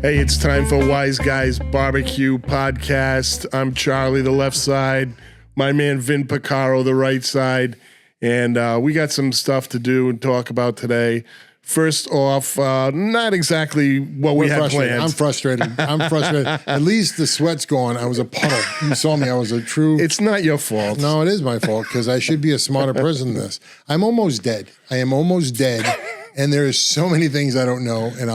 Hey, it's time for Wise Guys BBQ podcast. I'm Charlie, the left side. My man Vin Picaro, the right side. And we got some stuff to do and talk about today. First off, not exactly what we had planned. I'm frustrated. At least the sweat's gone. I was a puddle. You saw me. I was a true... It's not your fault. No, it is my fault because I should be a smarter person than this. I'm almost dead. I am almost dead. And there's so many things I don't know, and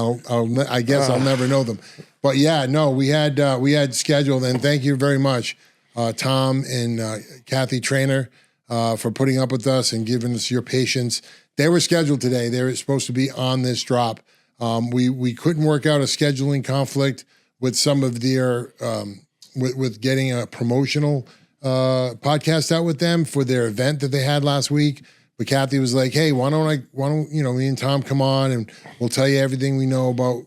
I guess I'll never know them. But yeah, no, we had scheduled, and thank you very much, Tom and Kathy Trainer, for putting up with us and giving us your patience. They were scheduled today. They were supposed to be on this drop. We couldn't work out a scheduling conflict with some of their with getting a promotional podcast out with them for their event that they had last week. But Kathy was like, "Hey, why don't me and Tom come on and we'll tell you everything we know about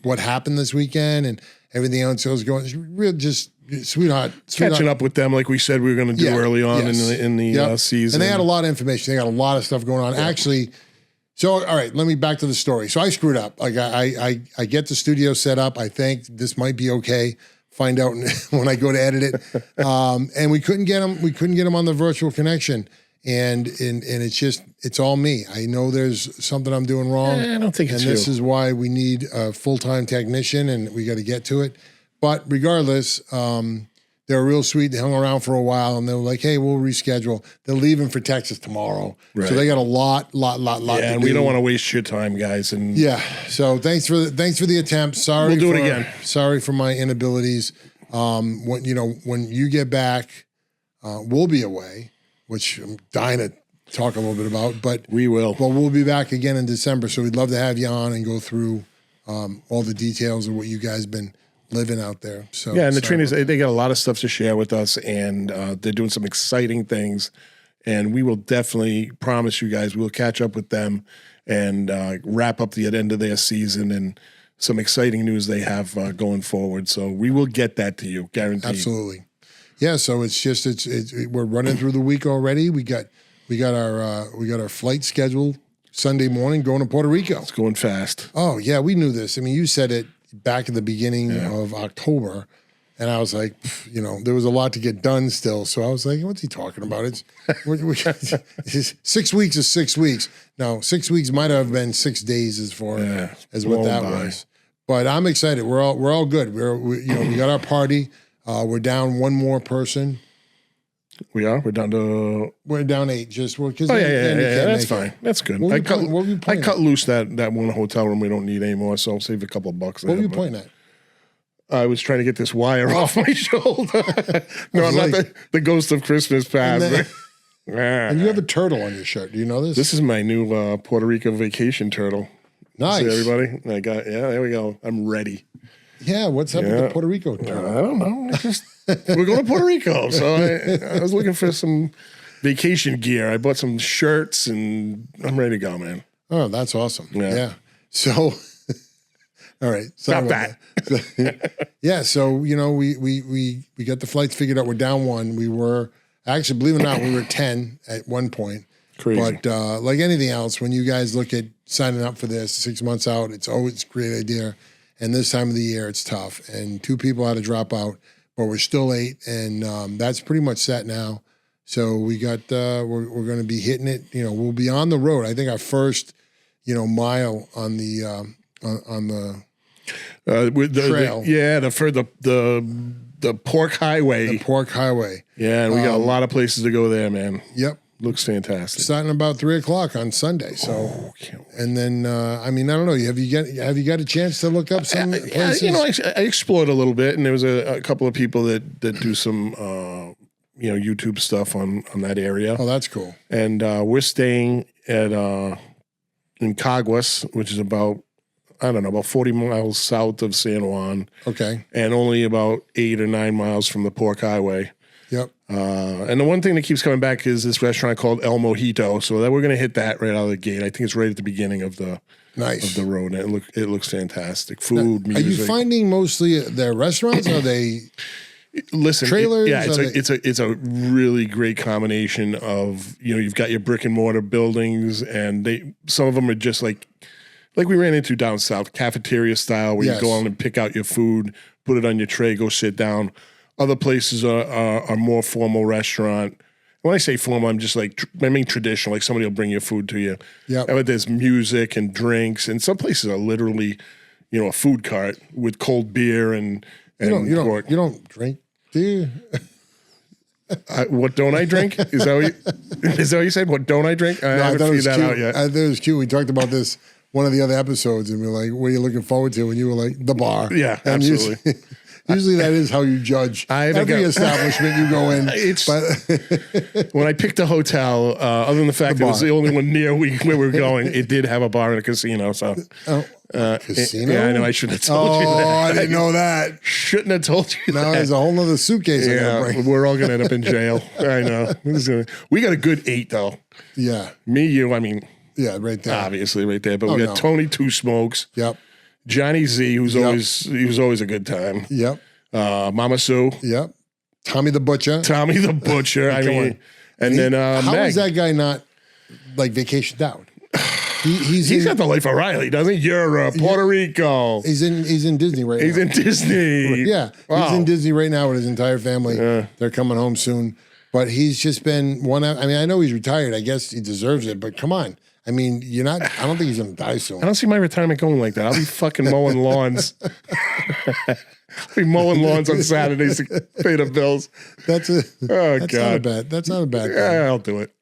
what happened this weekend and everything else that was going." She's real, just sweetheart. Catching up with them like we said we were going to do early on in the season. And they had a lot of information. They got a lot of stuff going on. Yep. Actually, so all right, let me back to the story. So I screwed up. Like I get the studio set up. I think this might be okay. Find out when I go to edit it. And we couldn't get him. We couldn't get him on the virtual connection. And it's all me. I know there's something I'm doing wrong. I don't think it's you. And this is why we need a full-time technician, and we got to get to it. But regardless, they were real sweet. They hung around for a while, and they were like, "Hey, we'll reschedule." They're leaving for Texas tomorrow, right. So they got a lot. Yeah, and we don't want to waste your time, guys. And yeah, so thanks for the attempt. Sorry, we'll do it again. Sorry for my inabilities. When you get back, we'll be away. Which I'm dying to talk a little bit about, but we will. But we'll be back again in December, so we'd love to have you on and go through all the details of what you guys been living out there. So yeah, and the trainers, they got a lot of stuff to share with us, and they're doing some exciting things, and we will definitely promise you guys we'll catch up with them and wrap up the end of their season and some exciting news they have going forward. So we will get that to you, guaranteed. Absolutely. Yeah, so we're running through the week already. We got our flight scheduled Sunday morning going to Puerto Rico. It's going fast. Oh yeah, we knew this. I mean, you said it back in the beginning of October, and I was like, there was a lot to get done still. So I was like, what's he talking about? It's 6 weeks is 6 weeks. Now 6 weeks might have been 6 days as far as what that was. But I'm excited. We're all good. We got our party. We're down one more person. We are? We're down 8. Just because. Oh yeah. That's fine. That's good. I cut loose that one hotel room we don't need anymore, so I'll save a couple of bucks. What were you pointing at? I was trying to get this wire off my shoulder. No, I'm not the ghost of Christmas past. And you have a turtle on your shirt. Do you know this? This is my new Puerto Rico vacation turtle. Nice. See everybody? There we go. I'm ready. Yeah, what's up with the Puerto Rico turtle? I don't know. We're going to Puerto Rico, so I was looking for some vacation gear. I bought some shirts, and I'm ready to go, man. Oh, that's awesome. Yeah. So, all right. Stop that. Yeah. So we got the flights figured out. We're down 1. We were actually, believe it or not, we were 10 at one point. Crazy. But like anything else, when you guys look at signing up for this 6 months out, it's always a great idea. And this time of the year, it's tough. And 2 people had to drop out, but we're still 8, and that's pretty much set now. So we got we're going to be hitting it. We'll be on the road. I think our first mile on the trail. The Pork Highway. The Pork Highway. Yeah, and we got a lot of places to go there, man. Yep. Looks fantastic. Starting about 3:00 on Sunday. So, and then I don't know. Have you got a chance to look up some places? I explored a little bit, and there was a couple of people that do some YouTube stuff on that area. Oh, that's cool. And we're staying at in Caguas, which is about 40 miles south of San Juan. Okay. And only about 8 or 9 miles from the Pork Highway. Yep. And the one thing that keeps coming back is this restaurant called El Mojito. So that we're going to hit that right out of the gate. I think it's right at the beginning of the road. And it looks fantastic. Food, music. Are you finding mostly their restaurants? Are they trailers? It's a really great combination of you've got your brick and mortar buildings, and some of them are just like like we ran into down south, cafeteria style, where Yes. you go on and pick out your food, put it on your tray, go sit down. Other places are more formal restaurant. When I say formal, I'm just like, I mean traditional, like somebody will bring your food to you. Yep. But there's music and drinks, and some places are literally, a food cart with cold beer and You pork. don't drink, do you? What don't I drink? Is that what you said? What don't I drink? I haven't thought it was figured that cute. out yet. I thought it was cute. We talked about this one of the other episodes, and we were like, "What are you looking forward to?" And you were like, "The bar." Yeah, and absolutely. Usually that is how you judge every establishment you go in. When I picked a hotel, other than the fact that it was the only one near where we were going, it did have a bar and a casino. So, casino? Yeah, I know. I should have told you that. I didn't know that. Shouldn't have told you Now that. there's a whole nother suitcase. I gotta bring. We're all going to end up in jail. I know. We got a good 8, though. Yeah, Me, you, I mean, yeah, right there. obviously right there. But we got Tony Two Smokes, Yep, Johnny Z, he was always a good time. yep, Mama Sue, yep. Tommy the Butcher. Tommy the Butcher. I mean, on. and then How Meg. is that guy not like vacationed out? He's got the life of Riley, doesn't he? Europe, Puerto Rico. He's in Disney right now. He's in Disney. Yeah, Wow. he's in Disney right now with his entire family. They're coming home soon. But he's just been one. I mean, I know he's retired. I guess he deserves it. But come on. I mean, you're not. I don't think he's going to die soon. I don't see my retirement going like that. I'll be fucking mowing lawns. I'll be mowing lawns on Saturdays to pay the bills. That's God. not a bad. That's not a bad thing. Yeah, I'll do it.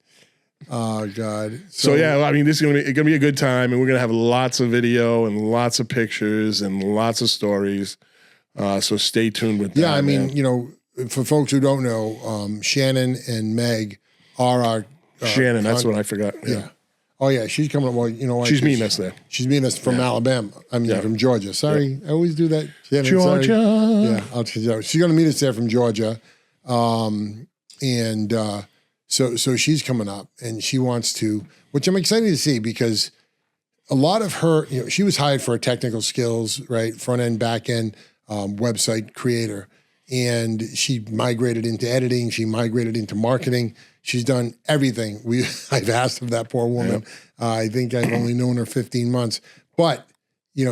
Oh God. So yeah, I mean, this is gonna be a good time, and we're gonna have lots of video and lots of pictures and lots of stories. So stay tuned with that. Yeah, I mean, man. for folks who don't know, Shannon and Meg are our Shannon. That's what I forgot. Yeah. Oh yeah, she's coming. Well, you know what? She's meeting us there. She's meeting us from Alabama. I mean, from Georgia. Sorry, I always do that. Shannon, Georgia. sorry. Yeah, she's going to meet us there from Georgia, so she's coming up, and she wants to, which I'm excited to see because a lot of her, she was hired for her technical skills, right, front end, back end, website creator, and she migrated into editing. She migrated into marketing. She's done everything I've asked of that poor woman. I think I've only known her 15 months. But,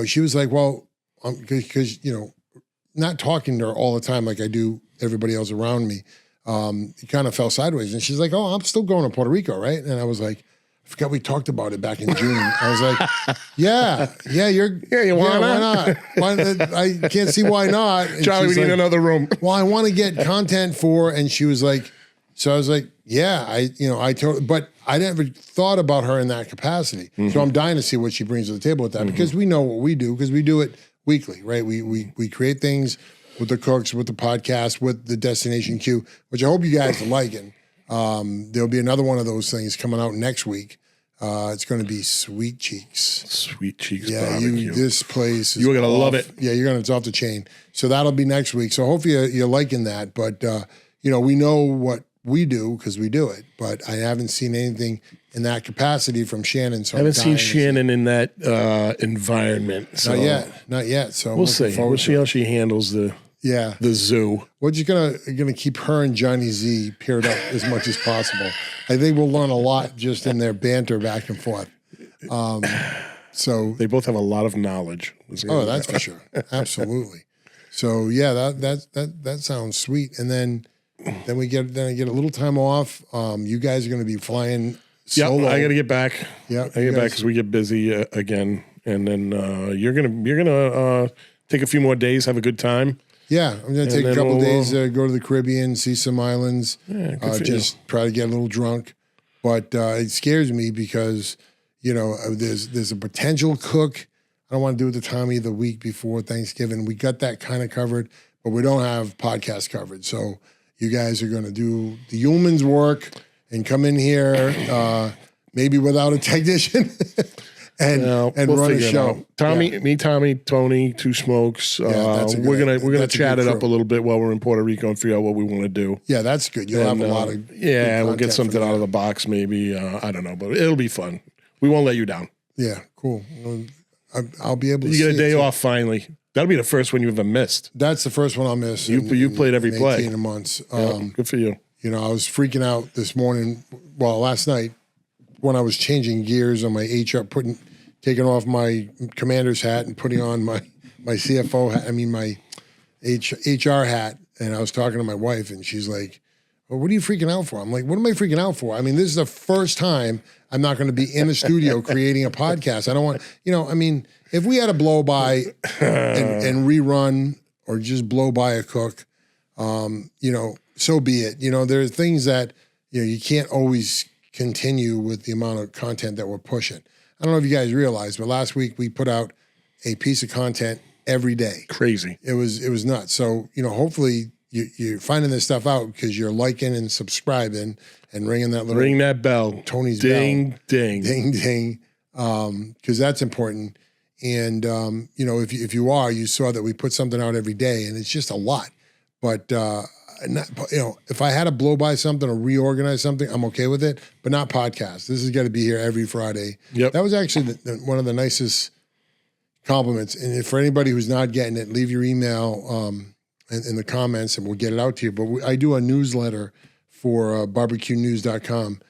she was like, well, because, not talking to her all the time like I do everybody else around me, it kind of fell sideways. And she's like, oh, I'm still going to Puerto Rico, right? And I was like, I forgot we talked about it back in June. I was like, why not? I can't see why not. And Charlie, we need another room. Well, I want to get content for, and she was like, so I was like, yeah, I totally, but I never thought about her in that capacity. Mm-hmm. So I'm dying to see what she brings to the table with that because we know what we do because we do it weekly, right? We create things with the cooks, with the podcast, with the Destination Q, which I hope you guys are liking. There'll be another one of those things coming out next week. It's going to be Sweet Cheeks. Sweet Cheeks Yeah, barbecue. this place is You're gonna love it. Yeah, it's off the chain. So that'll be next week. So hopefully you're liking that. But we know what we do because we do it. But I haven't seen anything in that capacity from Shannon. So I haven't seen Shannon in that environment. So Not yet. So we'll see. We'll see how she handles the zoo. We're just gonna keep her and Johnny Z paired up as much as possible. I think we'll learn a lot just in their banter back and forth. So they both have a lot of knowledge. Oh, that's for sure. Absolutely. So yeah, that sounds sweet. And then I get a little time off. You guys are going to be flying solo. Yep, I got to get back. Yeah, I get back because we get busy again, and then you're gonna take a few more days, have a good time. Yeah, I'm going to take a couple of days, go to the Caribbean, see some islands, just try to get a little drunk. But it scares me because there's a potential cook. I don't want to do it to Tommy the week before Thanksgiving. We got that kind of covered, but we don't have podcast coverage. So you guys are going to do the yeoman's work and come in here, maybe without a technician, and we'll run a show. Tommy, Tony, Two Smokes. We're gonna chat it up a little bit while we're in Puerto Rico and figure out what we want to do. Yeah, that's good. You'll have a lot of we'll get something out of the box. Maybe I don't know, but it'll be fun. We won't let you down. Yeah, cool. I'll be able to. You get a day off finally. That'll be the first one you ever missed. That's the first one I'll miss. You played every play. 18 months. Good for you. I was freaking out this morning. Well, last night when I was changing gears on my HR, taking off my commander's hat and putting on my CFO hat. I mean, my HR hat. And I was talking to my wife, and she's like, well, what are you freaking out for? I'm like, what am I freaking out for? I mean, this is the first time I'm not going to be in a studio creating a podcast. I don't want, I mean, if we had a blow by and rerun or just blow by a cook, so be it. There are things that, you can't always continue with the amount of content that we're pushing. I don't know if you guys realize, but last week we put out a piece of content every day. Crazy. It was nuts. So, hopefully you're finding this stuff out because you're liking and subscribing and ring that bell. Tony's ding, bell. Ding, ding, ding. Because that's important. And, if you are, you saw that we put something out every day, and it's just a lot. But, if I had to blow by something or reorganize something, I'm okay with it, but not podcast. This has got to be here every Friday. Yep. That was actually one of the nicest compliments. And for anybody who's not getting it, leave your email in the comments and we'll get it out to you. But I do a newsletter for barbecuenews.com,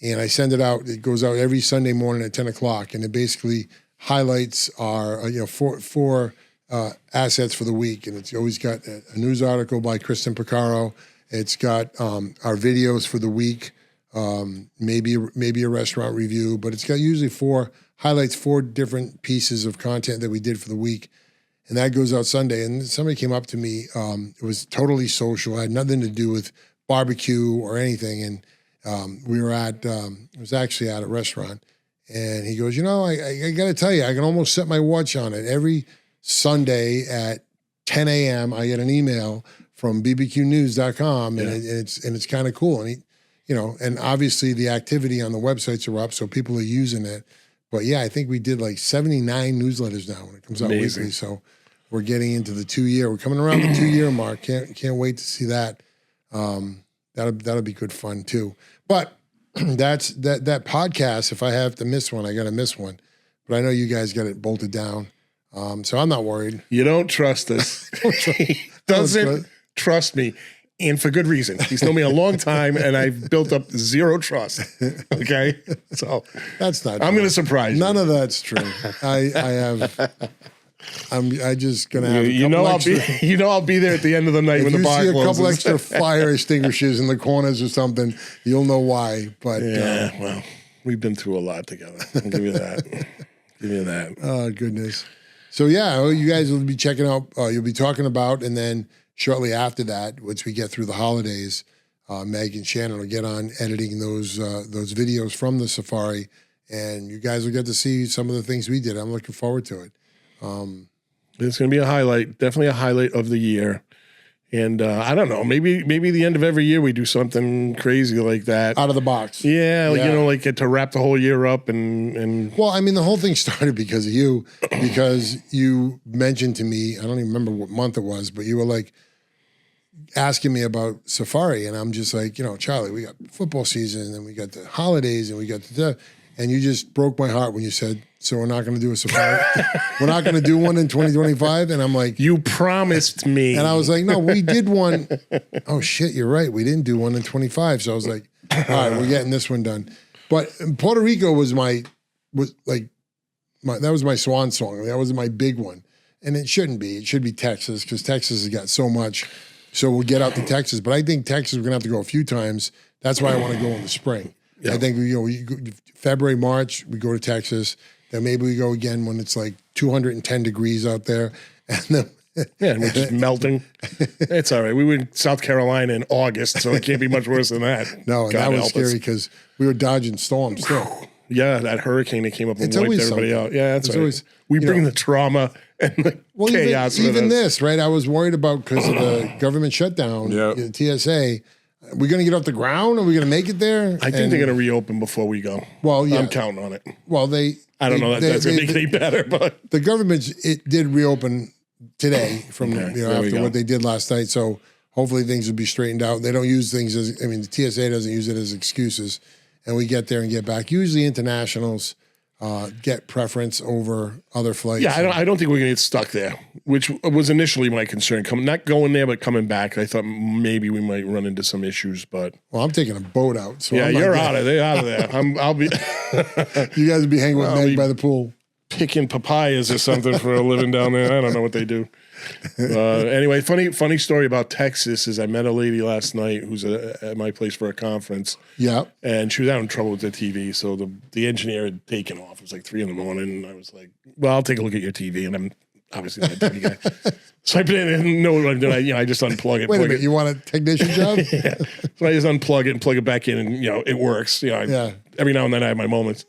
and I send it out. It goes out every Sunday morning at 10 o'clock, and it basically highlights our four assets for the week. And it's always got a news article by Kristen Picaro. It's got our videos for the week, maybe a restaurant review, but it's got usually highlights four different pieces of content that we did for the week. And that goes out Sunday. And somebody came up to me. It was totally social. It had nothing to do with barbecue or anything. And we were it was actually at a restaurant. And he goes, I got to tell you, I can almost set my watch on it. Every Sunday at 10 a.m., I get an email from bbqnews.com, and it's kind of cool. And and obviously the activity on the websites are up, so people are using it. But yeah, I think we did like 79 newsletters now when it comes out weekly. So we're getting into the 2-year. We're coming around the 2-year mark. Can't wait to see that. That'll be good fun too. But that podcast. If I have to miss one, I got to miss one. But I know you guys got it bolted down. So I'm not worried. You don't trust us. He doesn't trust me. And for good reason. He's known me a long time, and I've built up zero trust. Okay? So that's not I'm going to surprise you. None of that's true. I'm just going to have I'll be there at the end of the night when the bar closes. If you see a couple extra fire extinguishers in the corners or something, you'll know why. But well, we've been through a lot together. I'll give you that. Give you that. Oh, goodness. So, you guys will be checking out, you'll be talking about, and then shortly after that, once we get through the holidays, Meg and Shannon will get on editing those videos from the safari, and you guys will get to see some of the things we did. I'm looking forward to it. It's going to be a highlight, definitely a highlight of the year. And I don't know, maybe the end of every year we do something crazy like that. Out of the box. Yeah. Like to wrap the whole year up and Well, I mean, the whole thing started because of you, because you mentioned to me, I don't even remember what month it was, but you were like asking me about safari. And I'm just like, Charlie, we got football season and we got the holidays and we got and you just broke my heart when you said, so we're not going to do a safari. We're not going to do one in 2025. And I'm like, you promised me. And I was like, no, we did one. Oh shit, you're right. We didn't do one in 25. So I was like, all right, we're getting this one done. But Puerto Rico was my swan song. That was my big one. And it shouldn't be. It should be Texas, because Texas has got so much. So we'll get out to Texas. But I think Texas, we're going to have to go a few times. That's why I want to go in the spring. Yeah. I think, February, March, we go to Texas. Then maybe we go again when it's like 210 degrees out there. And then, we're just melting. It's all right. We were in South Carolina in August, so it can't be much worse than that. No, and that was scary because we were dodging storms still. Yeah, that hurricane that came up and wiped everybody out. Yeah, that's right. Always, we bring the trauma and the chaos. Even this, right? I was worried about because of the government shutdown, the TSA. Are we going to get off the ground? Are we going to make it there? I think they're going to reopen before we go. Well, yeah. I'm counting on it. Well, I don't know that that's going to make it any better, but the government, it did reopen today from after what they did last night. So hopefully things will be straightened out. They don't use things the TSA doesn't use it as excuses, and we get there and get back. Usually internationals get preference over other flights. Yeah, I don't think we're going to get stuck there, which was initially my concern. Not going there, but coming back. I thought maybe we might run into some issues, but well, I'm taking a boat out. So yeah, you're out of there. I'll be. You guys will be hanging with Meg by the pool. picking papayas or something for a living down there. I don't know what they do. Anyway, funny story about Texas is I met a lady last night who's at my place for a conference. Yeah. And she was having trouble with the TV. So the engineer had taken off. It was like 3 a.m. And I was like, well, I'll take a look at your TV. And I'm obviously not a TV guy. So I didn't know what I'm doing. I just unplug it. Wait a minute, you want a technician job? Yeah. So I just unplug it and plug it back in, and it works. Every now and then I have my moments.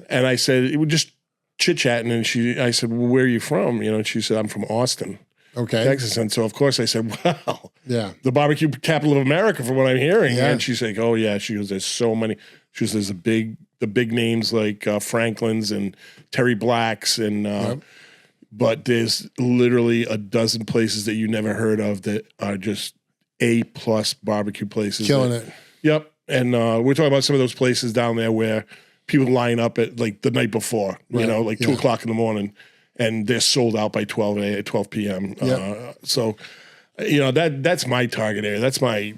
And I said, it would just chit chatting, and I said, well, where are you from? And she said, I'm from Austin, Texas. And so of course I said, wow, the barbecue capital of America, from what I'm hearing. Yeah. And she's like, oh yeah. She goes, there's so many. She goes, there's the big names like Franklin's and Terry Black's and. But there's literally a dozen places that you never heard of that are just A+ barbecue places. Killing it. Yep. And we're talking about some of those places down there where people line up at like the night before, like 2 o'clock in the morning, and they're sold out by 12 p.m. Yep. So, that's my target area. That's my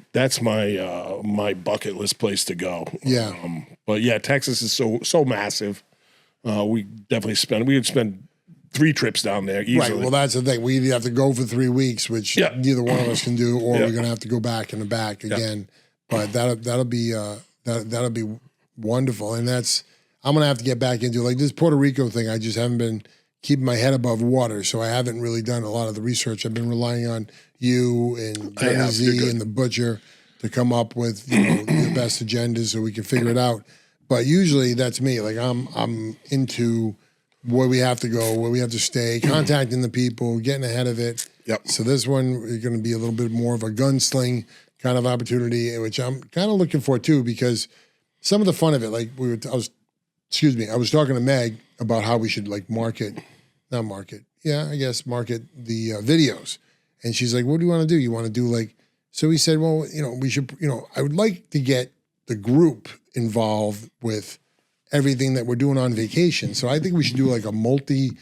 bucket list place to go. Yeah. But yeah, Texas is so massive. We would spend 3 trips down there easily. Right. Well, that's the thing. We either have to go for 3 weeks, which neither one of us can do, or we're going to have to go back in the back again. But that'll be wonderful. And I'm going to have to get back into like this Puerto Rico thing. I just haven't been keeping my head above water, so I haven't really done a lot of the research. I've been relying on you and Johnny Z and the Butcher to come up with the best agendas so we can figure it out. But usually that's me. Like I'm into where we have to go, where we have to stay, contacting the people, getting ahead of it. Yep. So this one is going to be a little bit more of a gunsling kind of opportunity, which I'm kind of looking for too, because some of the fun of it, like I was talking to Meg about how we should like market the videos. And she's like, what do you want to do? You want to do like, so we said, well, we should, I would like to get the group involved with everything that we're doing on vacation. So I think we should do like a multi-video,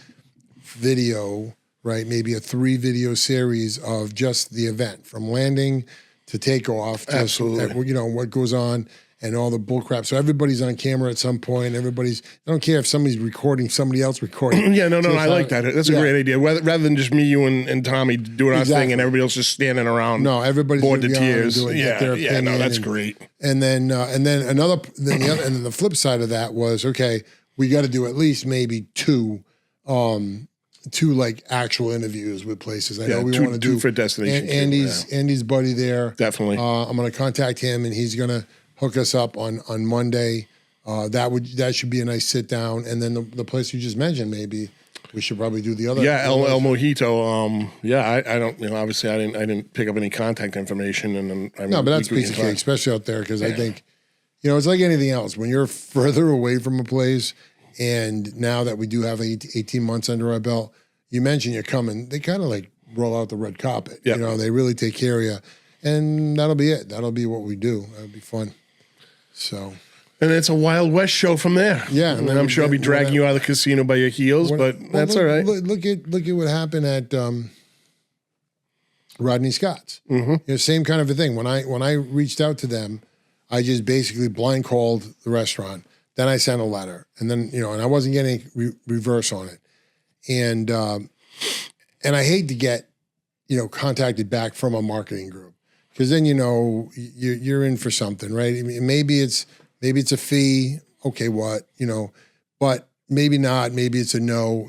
right? Maybe a 3-video series of just the event from landing to takeoff. Absolutely. What goes on and all the bull crap. So everybody's on camera at some point. I don't care if somebody's recording, somebody else recording. Yeah, no, I like that. That's a great idea. Rather than just me, you, and Tommy doing our thing and everybody else just standing around. No, everybody's bored to tears. That's great. And then the flip side of that was, okay, we got to do at least maybe two like actual interviews with places. I know we want to do for destination. Andy's buddy there. Definitely. I'm going to contact him, and he's going to hook us up on Monday. That should be a nice sit down. And then the place you just mentioned, maybe we should probably do the other. Yeah, El Mojito. I don't. Obviously, I didn't pick up any contact information, and no, but that's piece of cake, especially out there, because I think, it's like anything else. When you're further away from a place, and now that we do have 18 months under our belt, you mentioned you're coming. They kind of like roll out the red carpet. Yep. They really take care of you, and that'll be it. That'll be what we do. That'll be fun. So, and it's a Wild West show from there. Yeah, and I'm sure I'll be dragging you out of the casino by your heels, but that's all right. Look at what happened at Rodney Scott's. Mm-hmm. Same kind of a thing. When I reached out to them, I just basically blind called the restaurant. Then I sent a letter, and then and I wasn't getting reverse on it, and I hate to get contacted back from a marketing group. Because then you're in for something, right? I mean, maybe it's a fee. Okay, what but maybe not. Maybe it's a no.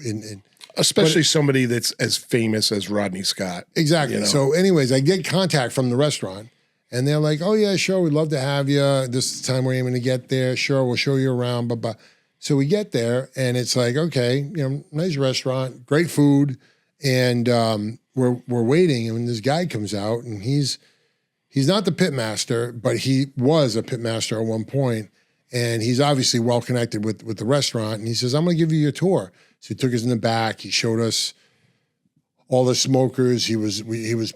Especially somebody that's as famous as Rodney Scott. Exactly. So, anyways, I get contact from the restaurant, and they're like, "Oh yeah, sure, we'd love to have you. This is the time we're aiming to get there. Sure, we'll show you around." But so we get there, and it's like, okay, nice restaurant, great food, and we're waiting, and when this guy comes out, and he's not the pitmaster, but he was a pitmaster at one point, and he's obviously well connected with the restaurant. And he says, "I'm going to give you a tour." So he took us in the back. He showed us all the smokers. He was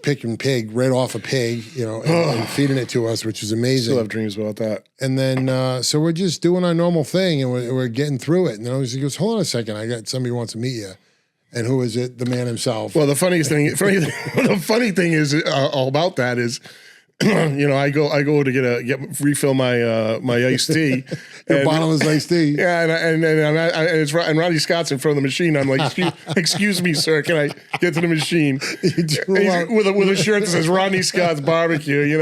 picking pig right off a pig, and feeding it to us, which was amazing. Still have dreams about that. And then so we're just doing our normal thing, and we're getting through it. And then he goes, "Hold on a second, I got somebody who wants to meet you." And who is it? The man himself. Well, the funny thing is all about that is I go to refill my my iced tea. Your bottomless iced tea. Yeah, and Ronnie Scott's in front of the machine. I'm like, excuse me, sir, can I get to the machine? With a shirt that says Ronnie Scott's Barbecue,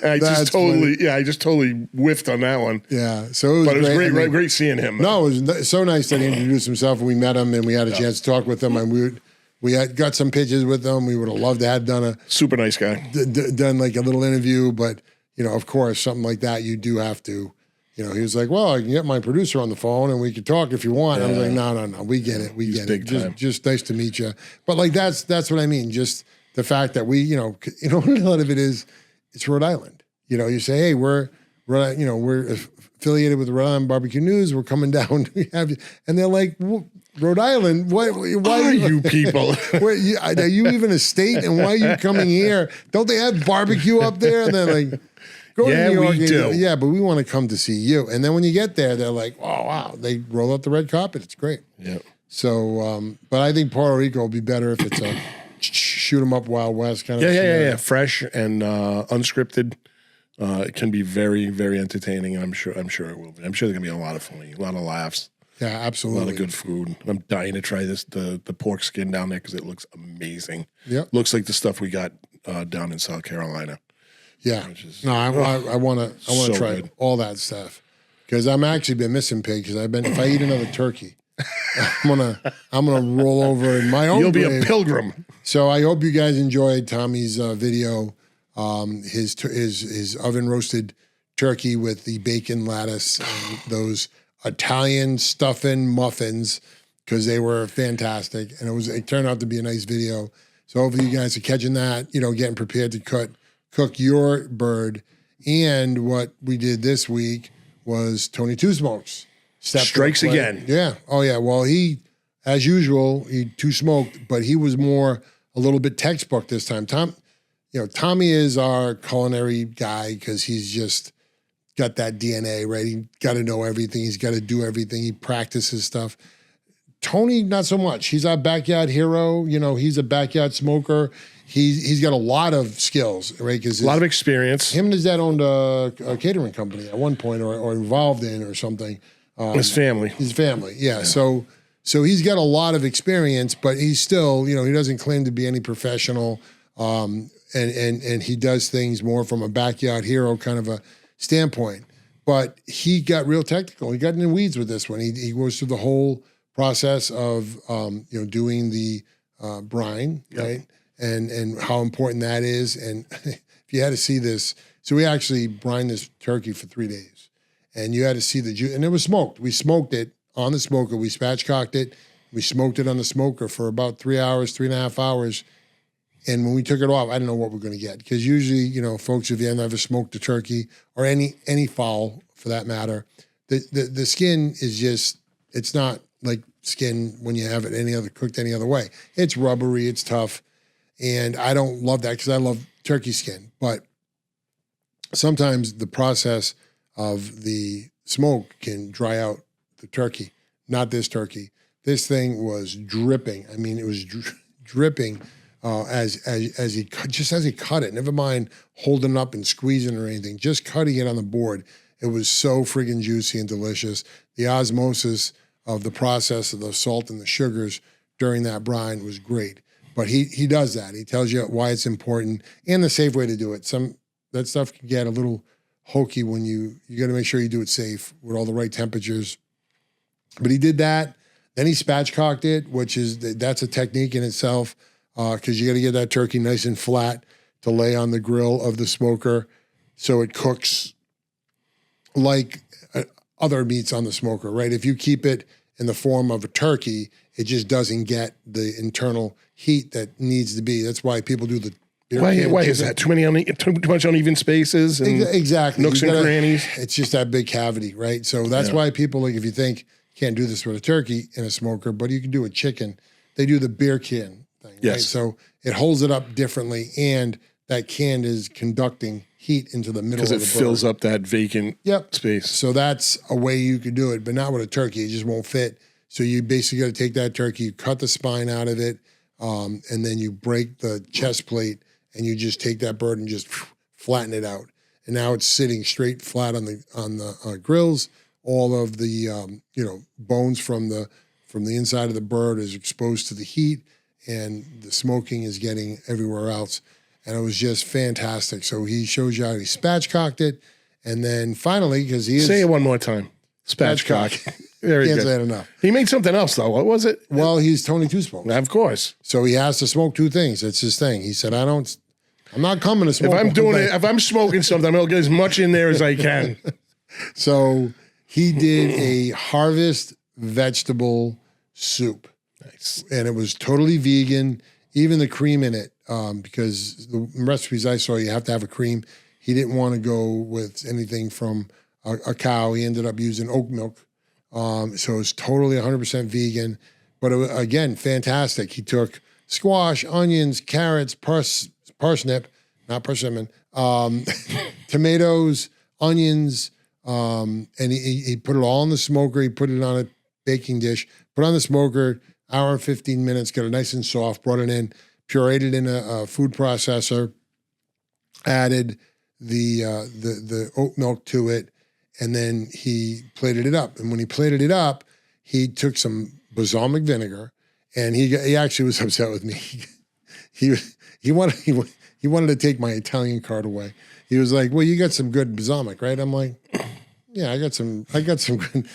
And I just totally whiffed on that one. Yeah, so it was great, great seeing him. No, it was so nice that he introduced himself, and we met him, and we had a chance to talk with him, and we had got some pitches with him. We would have loved to have done a super nice guy, done like a little interview, but of course, something like that you do have to. He was like, well, I can get my producer on the phone and we could talk if you want. Yeah. I was like, no, we get it. We get it. Just nice to meet you. But like, that's what I mean. Just the fact that we, a lot of it is, it's Rhode Island. You say, hey, we're affiliated with Rhode Island Barbecue News. We're coming down. And they're like, Rhode Island? Why are you people? Are you even a state? And why are you coming here? Don't they have barbecue up there? And they're like, go to New York. We do. Yeah, but we want to come to see you. And then when you get there, they're like, oh, wow. They roll out the red carpet. It's great. Yeah. So, but I think Puerto Rico will be better if it's a shoot 'em up Wild West kind of Yeah. Fresh and unscripted. It can be very, very entertaining, and I'm sure it will be. I'm sure there's gonna be a lot of funny, a lot of laughs. Yeah, absolutely. A lot of good food. I'm dying to try the pork skin down there because it looks amazing. Yeah, looks like the stuff we got down in South Carolina. Yeah, I want to try good. All that stuff because I'm actually been missing pig because if I eat another turkey, I'm gonna roll over in my own. You'll be grave. A pilgrim. So I hope you guys enjoyed Tommy's video. His oven roasted turkey with the bacon lattice and those Italian stuffing muffins because they were fantastic and it turned out to be a nice video. So hopefully you guys are catching that, getting prepared to cook your bird. And what we did this week was Tony Two Smokes strikes again. Yeah. Oh yeah. Well, as usual, he two smoked, but he was more a little bit textbook this time. Tommy is our culinary guy because he's just got that DNA, right? He got to know everything. He's got to do everything. He practices stuff. Tony, not so much. He's our backyard hero. He's a backyard smoker. He's got a lot of skills, right? A lot of experience. Him and his dad owned a catering company at one point or involved in or something. His family. Yeah. So he's got a lot of experience, but he's still, he doesn't claim to be any professional. And he does things more from a backyard hero kind of a standpoint. But he got real technical. He got in the weeds with this one. He goes through the whole process of doing the brine, right? And how important that is. And if you had to see this, so we actually brined this turkey for 3 days. And you had to see the juice. And it was smoked. We smoked it on the smoker. We spatchcocked it. We smoked it on the smoker for about 3 hours, 3.5 hours. And when we took it off, I didn't know what we're going to get. Because usually, folks, if you ever smoked a turkey or any fowl for that matter, the skin is just, it's not like skin when you have it cooked any other way. It's rubbery, it's tough. And I don't love that because I love turkey skin. But sometimes the process of the smoke can dry out the turkey. Not this turkey. This thing was dripping. I mean, it was dripping as he cut it. Never mind holding it up and squeezing or anything. Just cutting it on the board. It was so friggin' juicy and delicious. The osmosis of the process of the salt and the sugars during that brine was great. But he does that. He tells you why it's important and the safe way to do it. That stuff can get a little hokey when you got to make sure you do it safe with all the right temperatures. But he did that. Then he spatchcocked it, that's a technique in itself because you got to get that turkey nice and flat to lay on the grill of the smoker so it cooks like other meats on the smoker, right? If you keep it in the form of a turkey, it just doesn't get the internal heat that needs to be. That's why people do the Why is that? Too much uneven spaces and exactly nooks and crannies? It's just that big cavity, right? So that's why people, like, if you think can't do this with a turkey in a smoker, but you can do a chicken, they do the beer can thing, right? So it holds it up differently, and that can is conducting heat into the middle of the bird. Because it fills up that vacant space. So that's a way you could do it, but not with a turkey. It just won't fit. So you basically got to take that turkey, you cut the spine out of it, and then you break the chest plate, and you just take that bird and just flatten it out. And now it's sitting straight flat on the grills. All of the bones from the inside of the bird is exposed to the heat, and the smoking is getting everywhere else. And it was just fantastic. So he shows you how he spatchcocked it, and then finally, because he is say it one more time, spatchcock. Very can't good. say it enough. He made something else though. What was it? Well, he's Tony Two Smokes. Of course. So he has to smoke two things. It's his thing. He said, I'm not coming to smoke. If I'm smoking something, I'm going to get as much in there as I can. So he did a harvest vegetable soup. Nice. And it was totally vegan, even the cream in it, because the recipes I saw, you have to have a cream. He didn't want to go with anything from a cow. He ended up using oat milk. So it was totally 100% vegan. But it was, again, fantastic. He took squash, onions, carrots, parsnip, not persimmon, tomatoes, onions, and he put it all in the smoker. He put it on a baking dish, put it on the smoker, hour and 15 minutes, got it nice and soft, brought it in, pureed it in a food processor, added the oat milk to it, and then he plated it up. And when he plated it up, he took some balsamic vinegar, and he actually was upset with me. He wanted to take my Italian card away. He was like, "Well, you got some good balsamic, right?" I'm like, "Yeah, I got some good,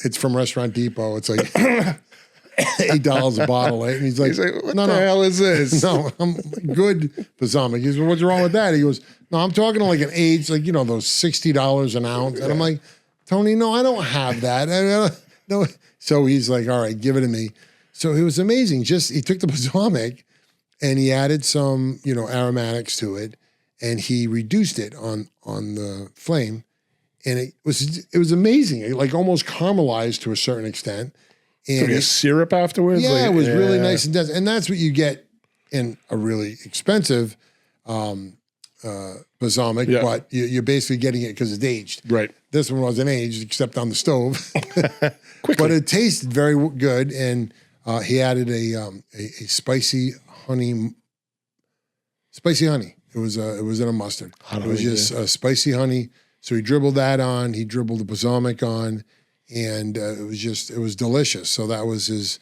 it's from Restaurant Depot. It's like $8 a bottle, right?" And he's like, "What the hell is this?" No, I'm good balsamic. He goes, "Well, what's wrong with that?" He goes, "No, I'm talking to like an aged, like, those $60 an ounce." And I'm like, "Tony, no, I don't have that." No. So he's like, "All right, give it to me." So it was amazing. He took the balsamic and he added some, aromatics to it, and he reduced it on the flame. And it was amazing. It like almost caramelized to a certain extent. And a syrup afterwards? Yeah, it was really nice and dense. And that's what you get in a really expensive balsamic, but you're basically getting it because it's aged. Right. This one wasn't aged except on the stove. But it tasted very good, and he added a spicy honey. Spicy honey. It was in a mustard. It was just spicy honey. So he dribbled that on. He dribbled the balsamic on, and it was delicious. So that was his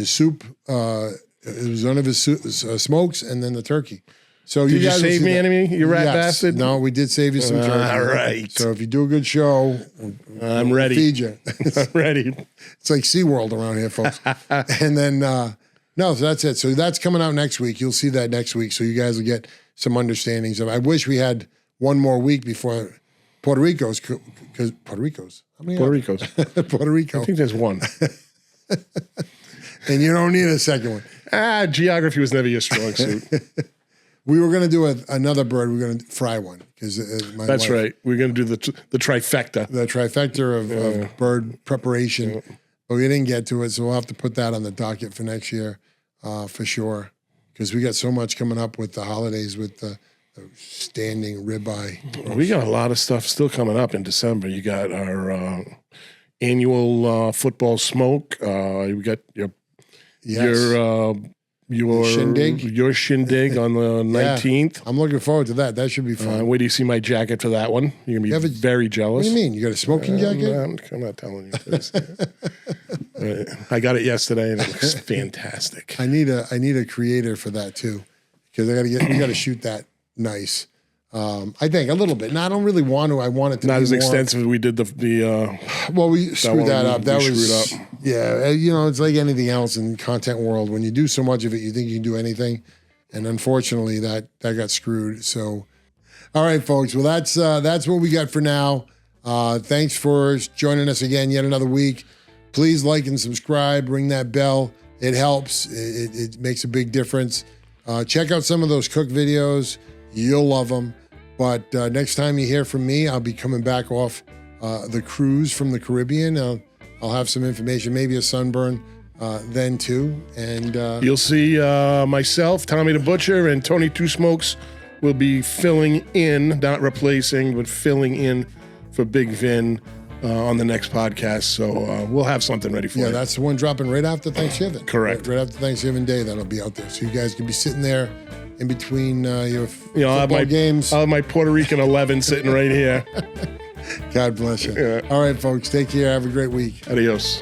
soup. It was one of his smokes, and then the turkey. So did you save me, enemy? You rat bastard. No, we did save you some turkey. All right. So if you do a good show, I'm ready. Feed you. I'm ready. It's like SeaWorld around here, folks. And then so that's it. So that's coming out next week. You'll see that next week. So you guys will get some understandings of. I wish we had one more week before Puerto Rico's, because Puerto Rico's. How many? Puerto Rico's. Puerto Rico. I think there's one. And you don't need a second one. Geography was never your strong suit. We were going to do another bird. We were going to fry one because that's wife, right. We're going to do the trifecta. The trifecta of bird preparation, but we didn't get to it, so we'll have to put that on the docket for next year, for sure. Because we got so much coming up with the holidays with the standing ribeye. We got a lot of stuff still coming up in December. You got our annual football smoke. We got your shindig on the 19th. Yeah, I'm looking forward to that. That should be fun. Wait till you see my jacket for that one. You're going to be very jealous. What do you mean? You got a smoking jacket? I'm not telling you this. I got it yesterday and it looks fantastic. I need a creator for that too, because we got to shoot that nice. I think a little bit. No, I don't really want to. I want it to not be as more extensive as we did well, we screwed that up. That was screwed up. Yeah, it's like anything else in the content world. When you do so much of it, you think you can do anything, and unfortunately, that got screwed. So, all right, folks. Well, that's what we got for now. Thanks for joining us again. Yet another week. Please like and subscribe. Ring that bell. It helps. It makes a big difference. Check out some of those cook videos. You'll love them. But next time you hear from me, I'll be coming back off the cruise from the Caribbean. I'll have some information, maybe a sunburn then too. And you'll see myself, Tommy the Butcher, and Tony Two Smokes will be filling in, not replacing, but filling in for Big Vin on the next podcast. So we'll have something ready for you. Yeah, that's the one dropping right after Thanksgiving. Correct. Right after Thanksgiving Day, that'll be out there. So you guys can be sitting there in between your I'll have football games. I'll have my Puerto Rican 11 sitting right here. God bless you. Yeah. All right, folks. Take care. Have a great week. Adios.